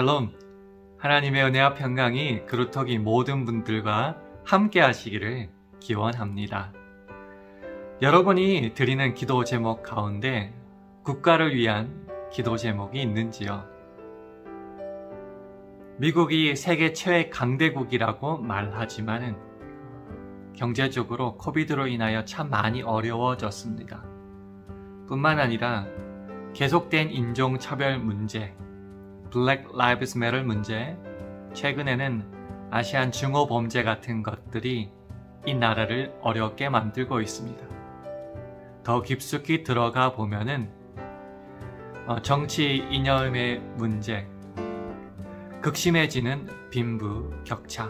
샬롬! 하나님의 은혜와 평강이 그루터기 모든 분들과 함께 하시기를 기원합니다. 여러분이 드리는 기도 제목 가운데 국가를 위한 기도 제목이 있는지요? 미국이 세계 최애 강대국이라고 말하지만은 경제적으로 코비드로 인하여 참 많이 어려워졌습니다. 뿐만 아니라 계속된 인종차별 문제, Black Lives Matter 문제, 최근에는 아시안 증오범죄 같은 것들이 이 나라를 어렵게 만들고 있습니다. 더 깊숙이 들어가 보면은 정치 이념의 문제, 극심해지는 빈부 격차,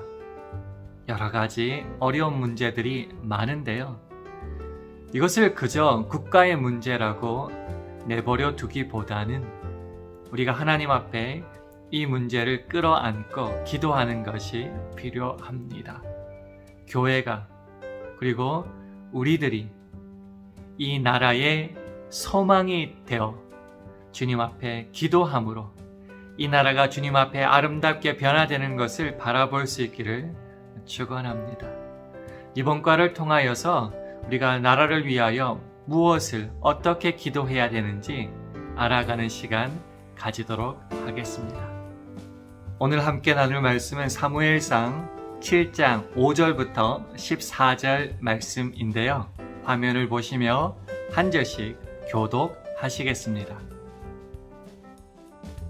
여러 가지 어려운 문제들이 많은데요. 이것을 그저 국가의 문제라고 내버려 두기보다는 우리가 하나님 앞에 이 문제를 끌어안고 기도하는 것이 필요합니다. 교회가 그리고 우리들이 이 나라의 소망이 되어 주님 앞에 기도함으로 이 나라가 주님 앞에 아름답게 변화되는 것을 바라볼 수 있기를 축원합니다. 이번 과를 통하여서 우리가 나라를 위하여 무엇을 어떻게 기도해야 되는지 알아가는 시간 가지도록 하겠습니다. 오늘 함께 나눌 말씀은 사무엘상 7장 5절부터 14절 말씀인데요. 화면을 보시며 한 절씩 교독하시겠습니다.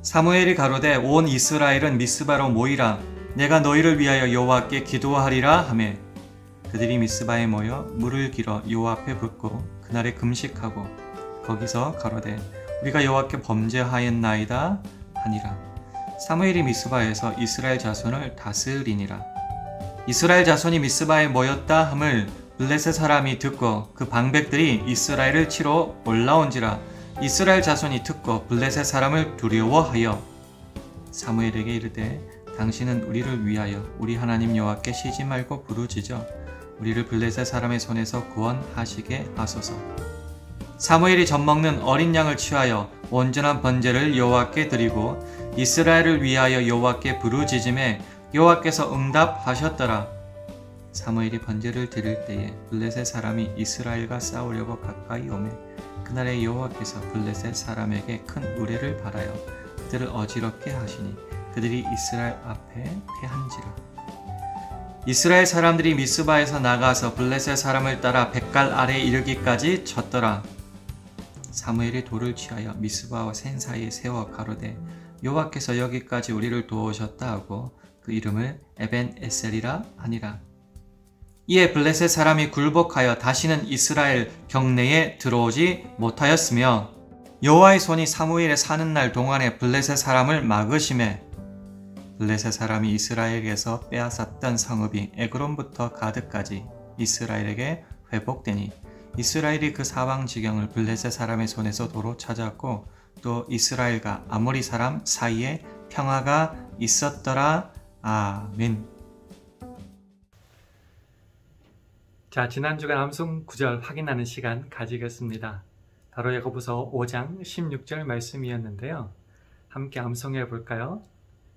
사무엘이 가로되 온 이스라엘은 미스바로 모이라. 내가 너희를 위하여 여호와께 기도하리라 하매 그들이 미스바에 모여 물을 길어 여호와 앞에 붓고 그날에 금식하고 거기서 가로되 우리가 여호와께 범죄하였나이다 하니라. 사무엘이 미스바에서 이스라엘 자손을 다스리니라. 이스라엘 자손이 미스바에 모였다 함을 블레셋 사람이 듣고 그 방백들이 이스라엘을 치러 올라온지라. 이스라엘 자손이 듣고 블레셋 사람을 두려워하여 사무엘에게 이르되 당신은 우리를 위하여 우리 하나님 여호와께 쉬지 말고 부르짖어 우리를 블레셋 사람의 손에서 구원하시게 하소서. 사무엘이 젖먹는 어린 양을 취하여 온전한 번제를 여호와께 드리고 이스라엘을 위하여 여호와께 부르짖음에 여호와께서 응답하셨더라. 사무엘이 번제를 드릴 때에 블레셋 사람이 이스라엘과 싸우려고 가까이 오매 그날에 여호와께서 블레셋 사람에게 큰 우레를 발하여 그들을 어지럽게 하시니 그들이 이스라엘 앞에 패한지라. 이스라엘 사람들이 미스바에서 나가서 블레셋 사람을 따라 벳갈 아래에 이르기까지 쳤더라. 사무엘이 돌을 취하여 미스바와 센 사이에 세워 가로되 여호와께서 여기까지 우리를 도우셨다 하고 그 이름을 에벤 에셀이라 하니라. 이에 블레셋 사람이 굴복하여 다시는 이스라엘 경내에 들어오지 못하였으며 여호와의 손이 사무엘의 사는 날 동안에 블레셋 사람을 막으심에 블레셋 사람이 이스라엘에게서 빼앗았던 성읍이 에그론부터 가드까지 이스라엘에게 회복되니 이스라엘이 그 사방 지경을 블레셋 사람의 손에서 도로 찾았고 또 이스라엘과 아모리 사람 사이에 평화가 있었더라. 아멘. 자, 지난 주간 암송 구절 확인하는 시간 가지겠습니다. 바로 야고보서 5장 16절 말씀이었는데요. 함께 암송해 볼까요?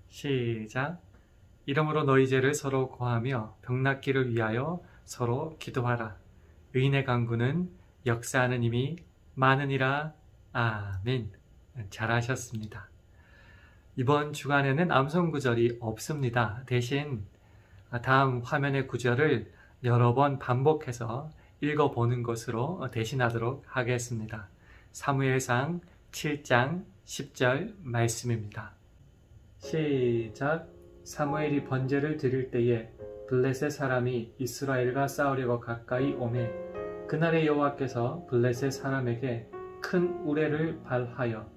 시작. 이러므로 너희 죄를 서로 고하며 병낫기를 위하여 서로 기도하라. 의인의 강구는 역사하는 힘이 많으니라. 아멘. 잘하셨습니다. 이번 주간에는 암송 구절이 없습니다. 대신 다음 화면의 구절을 여러 번 반복해서 읽어보는 것으로 대신하도록 하겠습니다. 사무엘상 7장 10절 말씀입니다. 시작. 사무엘이 번제를 드릴 때에 블레셋 사람이 이스라엘과 싸우려고 가까이 오매 그날에 여호와께서 블레셋 사람에게 큰 우레를 발하여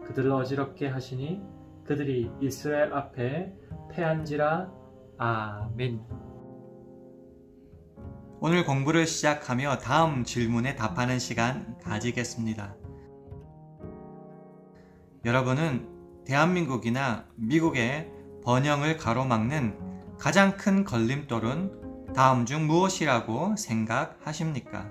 그들을 어지럽게 하시니 그들이 이스라엘 앞에 패한지라. 아멘. 오늘 공부를 시작하며 다음 질문에 답하는 시간 가지겠습니다. 여러분은 대한민국이나 미국의 번영을 가로막는 가장 큰 걸림돌은 다음 중 무엇이라고 생각하십니까?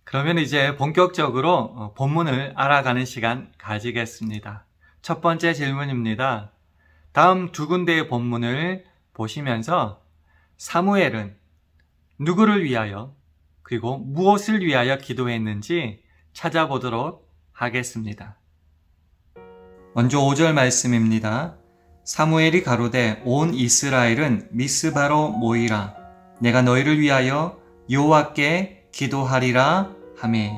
그러면 이제 본격적으로 본문을 알아가는 시간 가지겠습니다. 첫 번째 질문입니다. 다음 두 군데의 본문을 보시면서 사무엘은 누구를 위하여 그리고 무엇을 위하여 기도했는지 찾아보도록 하겠습니다. 먼저 5절 말씀입니다. 사무엘이 가로되 온 이스라엘은 미스바로 모이라. 내가 너희를 위하여 여호와께 기도하리라 하매.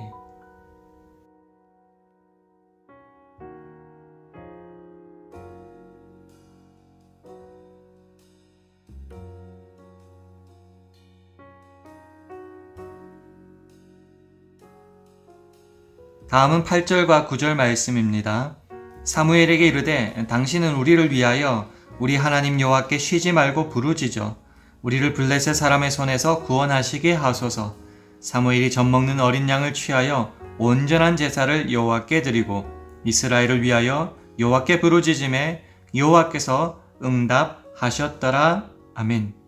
다음은 8절과 9절 말씀입니다. 사무엘에게 이르되 당신은 우리를 위하여 우리 하나님 여호와께 쉬지 말고 부르짖어 우리를 블레셋 사람의 손에서 구원하시게 하소서. 사무엘이 젖먹는 어린 양을 취하여 온전한 제사를 여호와께 드리고 이스라엘을 위하여 여호와께 부르짖음에 여호와께서 응답하셨더라. 아멘.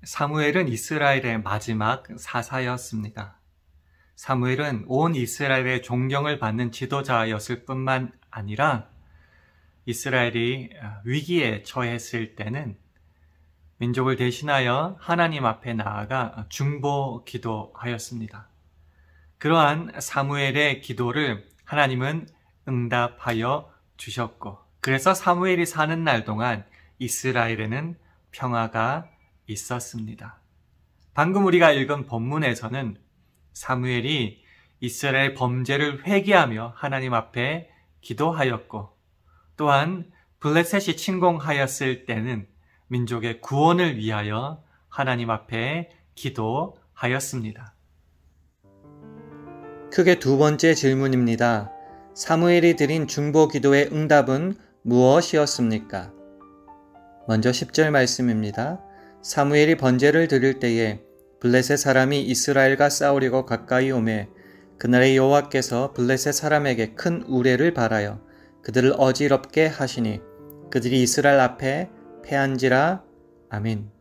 사무엘은 이스라엘의 마지막 사사였습니다. 사무엘은 온 이스라엘의 존경을 받는 지도자였을 뿐만 아니라 이스라엘이 위기에 처했을 때는 민족을 대신하여 하나님 앞에 나아가 중보 기도하였습니다. 그러한 사무엘의 기도를 하나님은 응답하여 주셨고, 그래서 사무엘이 사는 날 동안 이스라엘에는 평화가 있었습니다. 방금 우리가 읽은 본문에서는 사무엘이 이스라엘 범죄를 회개하며 하나님 앞에 기도하였고, 또한 블레셋이 침공하였을 때는 민족의 구원을 위하여 하나님 앞에 기도하였습니다. 크게 두 번째 질문입니다. 사무엘이 드린 중보 기도의 응답은 무엇이었습니까? 먼저 10절 말씀입니다. 사무엘이 번제를 드릴 때에 블레셋 사람이 이스라엘과 싸우려고 가까이 오매 그날에 여호와께서 블레셋 사람에게 큰 우레를 발하여 그들을 어지럽게 하시니 그들이 이스라엘 앞에 패한지라. 아멘.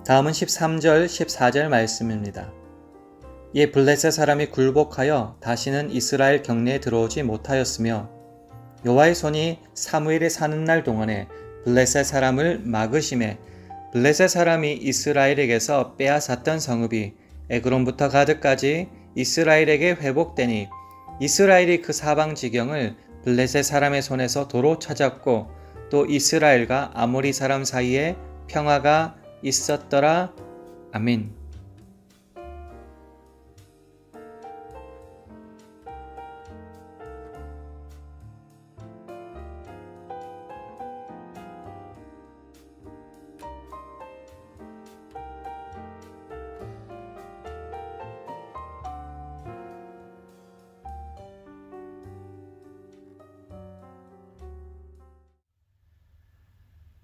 다음은 13절, 14절 말씀입니다. 이에 블레셋 사람이 굴복하여 다시는 이스라엘 경내에 들어오지 못하였으며 여호와의 손이 사무엘이 사는 날 동안에 블레셋 사람을 막으심에 블레셋 사람이 이스라엘에게서 빼앗았던 성읍이 에그론부터 가드까지 이스라엘에게 회복되니 이스라엘이 그 사방 지경을 블레셋 사람의 손에서 도로 찾았고 또 이스라엘과 아모리 사람 사이에 평화가 있었더라. 아멘.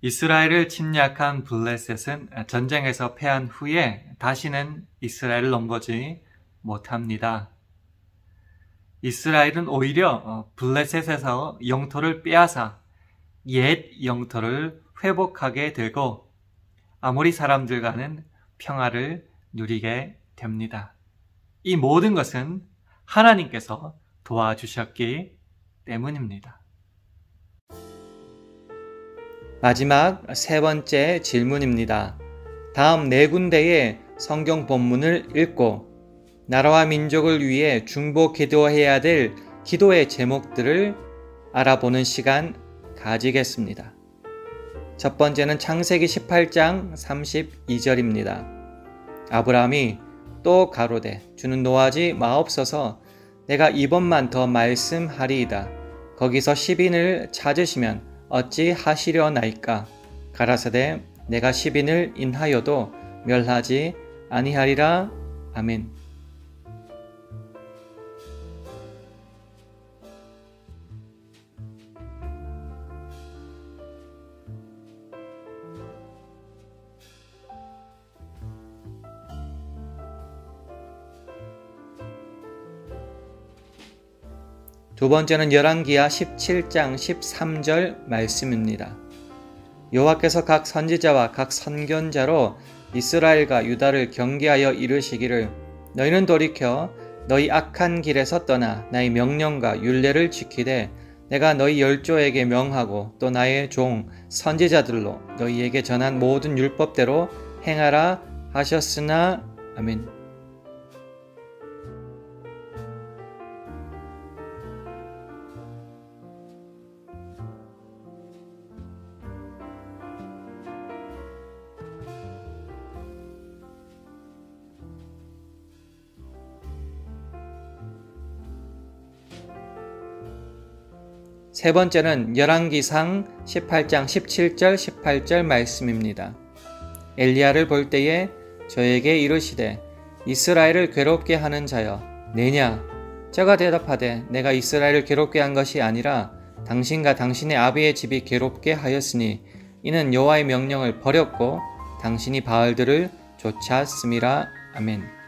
이스라엘을 침략한 블레셋은 전쟁에서 패한 후에 다시는 이스라엘을 넘보지 못합니다. 이스라엘은 오히려 블레셋에서 영토를 빼앗아 옛 영토를 회복하게 되고 아모리 사람들과는 평화를 누리게 됩니다. 이 모든 것은 하나님께서 도와주셨기 때문입니다. 마지막 세 번째 질문입니다. 다음 네 군데의 성경 본문을 읽고 나라와 민족을 위해 중보 기도해야 될 기도의 제목들을 알아보는 시간 가지겠습니다. 첫 번째는 창세기 18장 32절입니다. 아브라함이 또 가로되 주는 노하지 마옵소서 내가 이번만 더 말씀하리이다. 거기서 10인을 찾으시면 어찌 하시려나이까. 가라사대 내가 10인을 인하여도 멸하지 아니하리라. 아멘. 두 번째는 열왕기하 17장 13절 말씀입니다. 여호와께서 각 선지자와 각 선견자로 이스라엘과 유다를 경계하여 이르시기를 너희는 돌이켜 너희 악한 길에서 떠나 나의 명령과 율례를 지키되 내가 너희 열조에게 명하고 또 나의 종 선지자들로 너희에게 전한 모든 율법대로 행하라 하셨으나. 아멘. 세 번째는 열왕기상 18장 17절 18절 말씀입니다. 엘리야를 볼 때에 저에게 이르시되 이스라엘을 괴롭게 하는 자여 내냐? 저가 대답하되 내가 이스라엘을 괴롭게 한 것이 아니라 당신과 당신의 아비의 집이 괴롭게 하였으니 이는 여호와의 명령을 버렸고 당신이 바알들을 쫓았음이라. 아멘.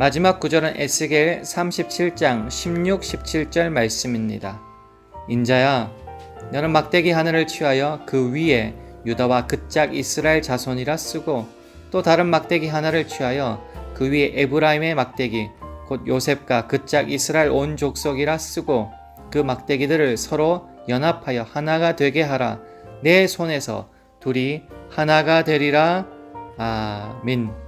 마지막 구절은 에스겔 37장 16, 17절 말씀입니다. 인자야, 너는 막대기 하나를 취하여 그 위에 유다와 그짝 이스라엘 자손이라 쓰고 또 다른 막대기 하나를 취하여 그 위에 에브라임의 막대기 곧 요셉과 그짝 이스라엘 온 족속이라 쓰고 그 막대기들을 서로 연합하여 하나가 되게 하라. 내 손에서 둘이 하나가 되리라. 아멘.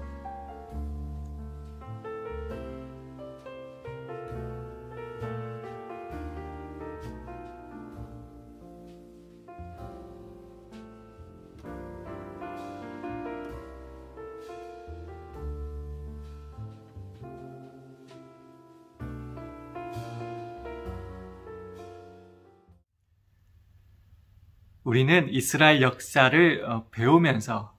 우리는 이스라엘 역사를 배우면서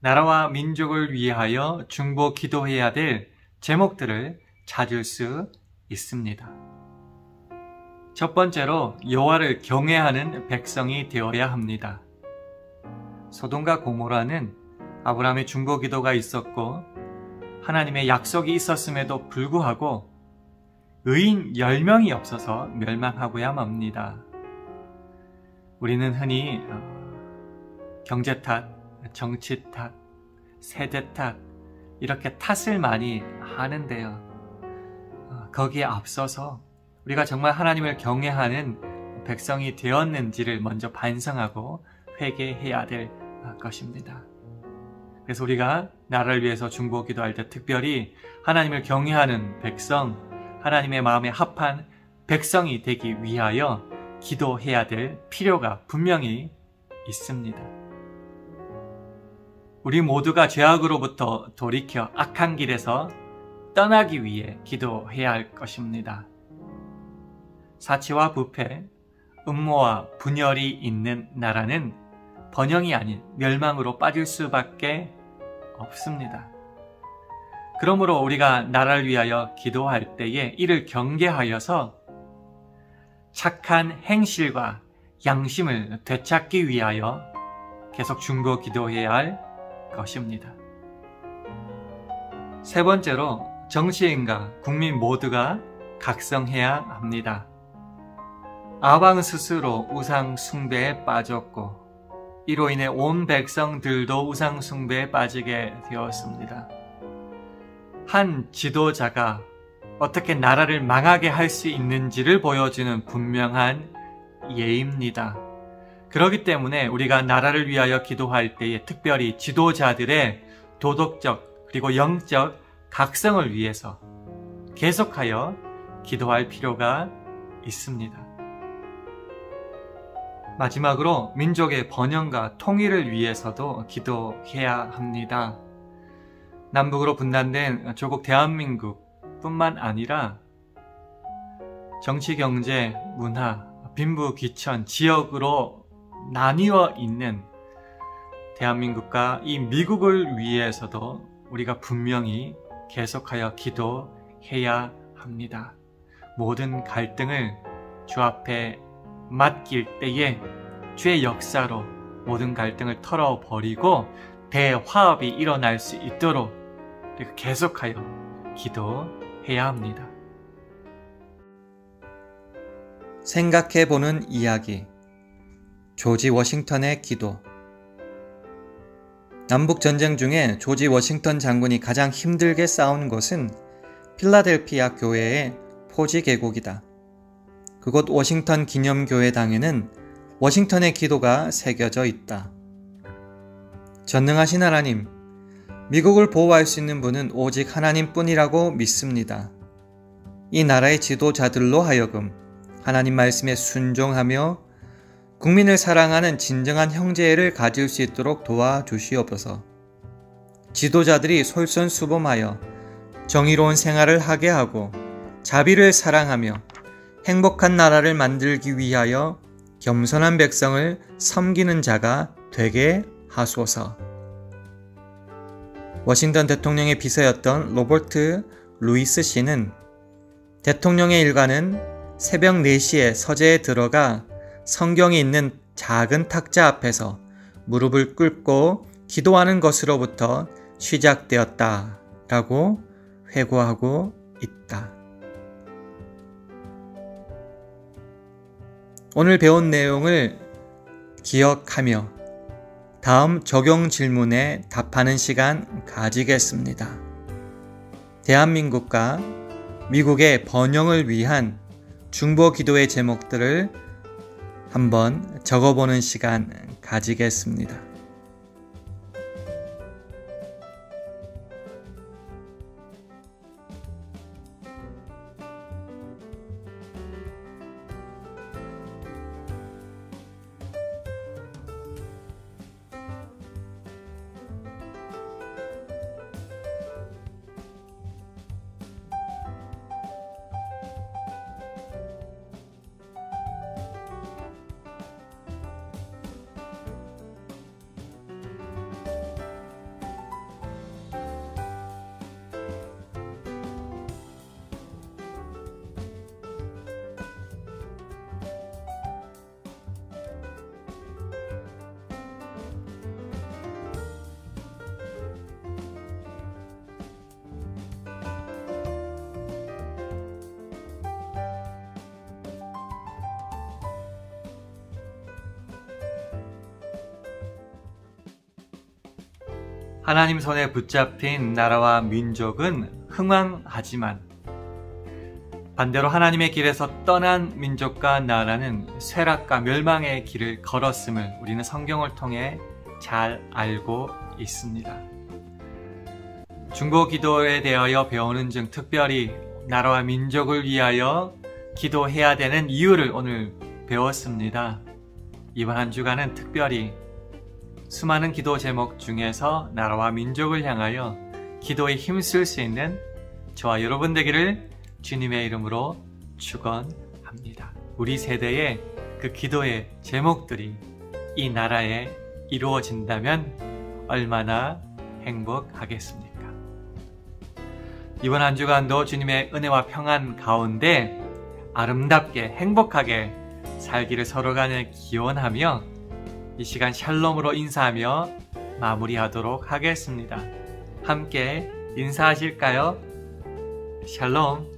나라와 민족을 위하여 중보 기도해야 될 제목들을 찾을 수 있습니다. 첫 번째로 여호와를 경외하는 백성이 되어야 합니다. 소돔과 고모라는 아브라함의 중보 기도가 있었고 하나님의 약속이 있었음에도 불구하고 의인 10명이 없어서 멸망하고야 맙니다. 우리는 흔히 경제 탓, 정치 탓, 세대 탓 이렇게 탓을 많이 하는데요. 거기에 앞서서 우리가 정말 하나님을 경외하는 백성이 되었는지를 먼저 반성하고 회개해야 될 것입니다. 그래서 우리가 나라를 위해서 중보 기도할 때 특별히 하나님을 경외하는 백성, 하나님의 마음에 합한 백성이 되기 위하여 기도해야 될 필요가 분명히 있습니다. 우리 모두가 죄악으로부터 돌이켜 악한 길에서 떠나기 위해 기도해야 할 것입니다. 사치와 부패, 음모와 분열이 있는 나라는 번영이 아닌 멸망으로 빠질 수밖에 없습니다. 그러므로 우리가 나라를 위하여 기도할 때에 이를 경계하여서 착한 행실과 양심을 되찾기 위하여 계속 중보 기도해야 할 것입니다. 세 번째로 정치인과 국민 모두가 각성해야 합니다. 아방 스스로 우상 숭배에 빠졌고 이로 인해 온 백성들도 우상 숭배에 빠지게 되었습니다. 한 지도자가 어떻게 나라를 망하게 할 수 있는지를 보여주는 분명한 예입니다. 그렇기 때문에 우리가 나라를 위하여 기도할 때에 특별히 지도자들의 도덕적 그리고 영적 각성을 위해서 계속하여 기도할 필요가 있습니다. 마지막으로 민족의 번영과 통일을 위해서도 기도해야 합니다. 남북으로 분단된 조국 대한민국뿐만 아니라 정치, 경제, 문화, 빈부, 귀천, 지역으로 나뉘어 있는 대한민국과 이 미국을 위해서도 우리가 분명히 계속하여 기도해야 합니다. 모든 갈등을 주 앞에 맡길 때에 주의 역사로 모든 갈등을 털어버리고 대화합이 일어날 수 있도록 우리가 계속하여 기도해야 합니다. 생각해보는 이야기. 조지 워싱턴의 기도. 남북전쟁 중에 조지 워싱턴 장군이 가장 힘들게 싸운 곳은 필라델피아 교회의 포지 계곡이다. 그곳 워싱턴 기념교회당에는 워싱턴의 기도가 새겨져 있다. 전능하신 하나님, 미국을 보호할 수 있는 분은 오직 하나님뿐이라고 믿습니다. 이 나라의 지도자들로 하여금 하나님 말씀에 순종하며 국민을 사랑하는 진정한 형제애를 가질 수 있도록 도와주시옵소서. 지도자들이 솔선수범하여 정의로운 생활을 하게 하고 자비를 사랑하며 행복한 나라를 만들기 위하여 겸손한 백성을 섬기는 자가 되게 하소서. 워싱턴 대통령의 비서였던 로버트 루이스 씨는 대통령의 일과는 새벽 4시에 서재에 들어가 성경이 있는 작은 탁자 앞에서 무릎을 꿇고 기도하는 것으로부터 시작되었다라고 회고하고 있다. 오늘 배운 내용을 기억하며 다음 적용 질문에 답하는 시간 가지겠습니다. 대한민국과 미국의 번영을 위한 중보 기도의 제목들을 한번 적어보는 시간 가지겠습니다. 하나님 손에 붙잡힌 나라와 민족은 흥왕하지만 반대로 하나님의 길에서 떠난 민족과 나라는 쇠락과 멸망의 길을 걸었음을 우리는 성경을 통해 잘 알고 있습니다. 중보 기도에 대하여 배우는 중 특별히 나라와 민족을 위하여 기도해야 되는 이유를 오늘 배웠습니다. 이번 한 주간은 특별히 수많은 기도 제목 중에서 나라와 민족을 향하여 기도에 힘쓸 수 있는 저와 여러분 되기를 주님의 이름으로 축원합니다. 우리 세대의 그 기도의 제목들이 이 나라에 이루어진다면 얼마나 행복하겠습니까? 이번 한 주간도 주님의 은혜와 평안 가운데 아름답게 행복하게 살기를 서로 간에 기원하며 이 시간 샬롬으로 인사하며 마무리하도록 하겠습니다. 함께 인사하실까요? 샬롬.